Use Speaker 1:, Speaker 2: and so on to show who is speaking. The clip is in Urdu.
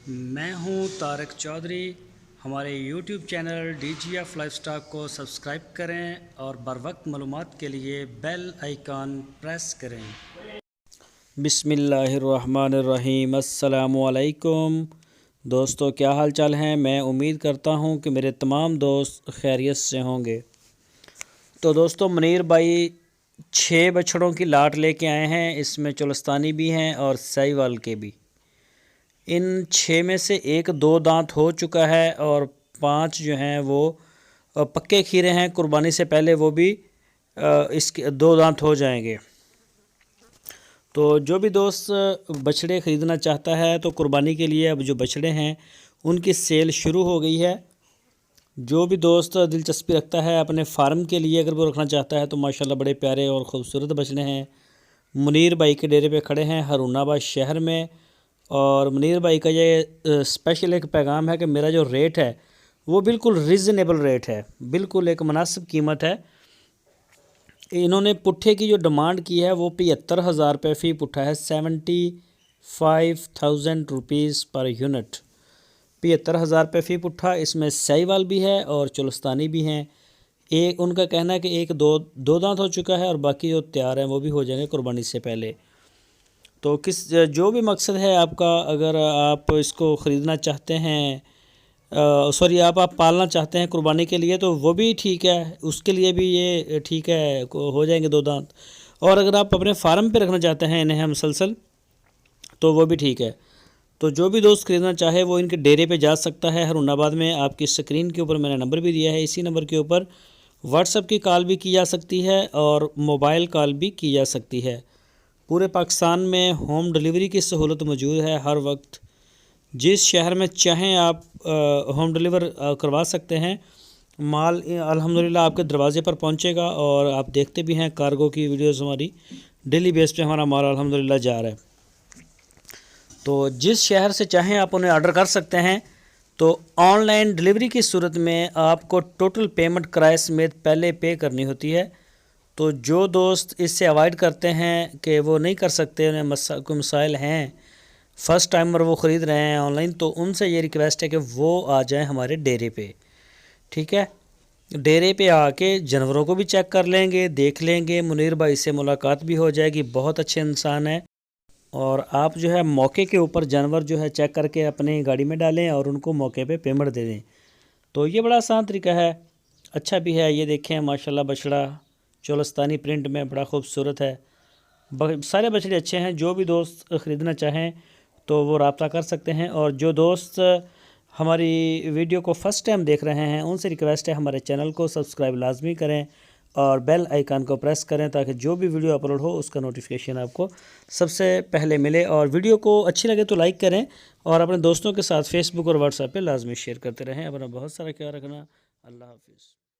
Speaker 1: میں ہوں طارق چودھری۔ ہمارے YouTube channel D G F livestock کو سبسکرائب کریں اور بر وقت معلومات کے لیے بیل آئیکن پریس کریں۔ بسم اللہ الرحمن الرحیم۔ السلام علیکم دوستو، کیا حال چال ہیں؟ میں امید کرتا ہوں کہ میرے تمام دوست خیریت سے ہوں گے۔ تو دوستو، منیر بھائی 6 بچھڑوں کی لاٹ لے کے آئے ہیں۔ اس میں چولستانی بھی ہیں اور ساہیوال کے بھی۔ ان 6 میں سے ایک 2 دانت ہو چکا ہے اور 5 جو ہیں وہ پکے کھیرے ہیں۔ قربانی سے پہلے وہ بھی اس کے 2 دانت ہو جائیں گے۔ تو جو بھی دوست بچھڑے خریدنا چاہتا ہے تو قربانی کے لیے اب جو بچھڑے ہیں ان کی سیل شروع ہو گئی ہے۔ جو بھی دوست دلچسپی رکھتا ہے اپنے فارم کے لیے اگر وہ رکھنا چاہتا ہے تو ماشاءاللہ بڑے پیارے اور خوبصورت بچھڑے ہیں۔ منیر بھائی کے ڈیرے پہ کھڑے ہیں ہارون آباد شہر میں، اور منیر بھائی کا یہ اسپیشل ایک پیغام ہے کہ میرا جو ریٹ ہے وہ بالکل ریزنیبل ریٹ ہے، بالکل ایک مناسب قیمت ہے۔ انہوں نے پٹھے کی جو ڈیمانڈ کی ہے وہ 75,000 روپے فی پٹھا ہے، 75,000 روپیز پر یونٹ، 75,000 روپے فی پٹھا۔ اس میں ساہیوال بھی ہے اور چولستانی بھی ہیں۔ ایک ان کا کہنا ہے کہ ایک دو دانت ہو چکا ہے اور باقی جو تیار ہیں وہ بھی ہو جائیں گے قربانی سے پہلے۔ تو جو بھی مقصد ہے آپ کا، اگر آپ اس کو خریدنا چاہتے ہیں آپ پالنا چاہتے ہیں قربانی کے لیے تو وہ بھی ٹھیک ہے، اس کے لیے بھی یہ ٹھیک ہے، ہو جائیں گے 2 دانت۔ اور اگر آپ اپنے فارم پہ رکھنا چاہتے ہیں انہیں مسلسل تو وہ بھی ٹھیک ہے۔ تو جو بھی دوست خریدنا چاہے وہ ان کے ڈیرے پہ جا سکتا ہے ہارون آباد میں۔ آپ کی اسکرین کے اوپر میں نے نمبر بھی دیا ہے، اسی نمبر کے اوپر واٹس ایپ کی کال بھی کی جا سکتی ہے اور موبائل کال بھی کی جا سکتی ہے۔ پورے پاکستان میں ہوم ڈیلیوری کی سہولت موجود ہے۔ ہر وقت جس شہر میں چاہیں آپ ہوم ڈیلیور کروا سکتے ہیں۔ مال الحمدللہ آپ کے دروازے پر پہنچے گا، اور آپ دیکھتے بھی ہیں کارگو کی ویڈیوز ہماری ڈیلی بیس پہ ہمارا مال الحمدللہ جا رہا ہے۔ تو جس شہر سے چاہیں آپ انہیں آرڈر کر سکتے ہیں۔ تو آن لائن ڈیلیوری کی صورت میں آپ کو ٹوٹل پیمنٹ کرائے سمیت پہلے پے کرنی ہوتی ہے۔ تو جو دوست اس سے اوائڈ کرتے ہیں کہ وہ نہیں کر سکتے، انہیں کوئی مسائل ہیں، فرسٹ ٹائمر وہ خرید رہے ہیں آن لائن، تو ان سے یہ ریکویسٹ ہے کہ وہ آ جائیں ہمارے ڈیرے پہ، ٹھیک ہے؟ ڈیرے پہ آ کے جانوروں کو بھی چیک کر لیں گے، دیکھ لیں گے، منیر بھائی سے ملاقات بھی ہو جائے گی، بہت اچھے انسان ہیں۔ اور آپ جو ہے موقع کے اوپر جانور جو ہے چیک کر کے اپنی گاڑی میں ڈالیں اور ان کو موقع پہ پیمنٹ دے دیں۔ تو یہ بڑا آسان طریقہ ہے، اچھا بھی ہے۔ یہ دیکھیں ماشاءاللہ بچڑا چولستانی پرنٹ میں بڑا خوبصورت ہے۔ سارے بچڑے اچھے ہیں۔ جو بھی دوست خریدنا چاہیں تو وہ رابطہ کر سکتے ہیں۔ اور جو دوست ہماری ویڈیو کو فرسٹ ٹائم دیکھ رہے ہیں ان سے ریکویسٹ ہے ہمارے چینل کو سبسکرائب لازمی کریں اور بیل آئیکن کو پریس کریں تاکہ جو بھی ویڈیو اپلوڈ ہو اس کا نوٹیفیکیشن آپ کو سب سے پہلے ملے۔ اور ویڈیو کو اچھی لگے تو لائک کریں اور اپنے دوستوں کے ساتھ فیس بک اور واٹس ایپ پہ لازمی شیئر کرتے رہیں۔ اپنا بہت سارا خیال رکھنا۔ اللہ حافظ۔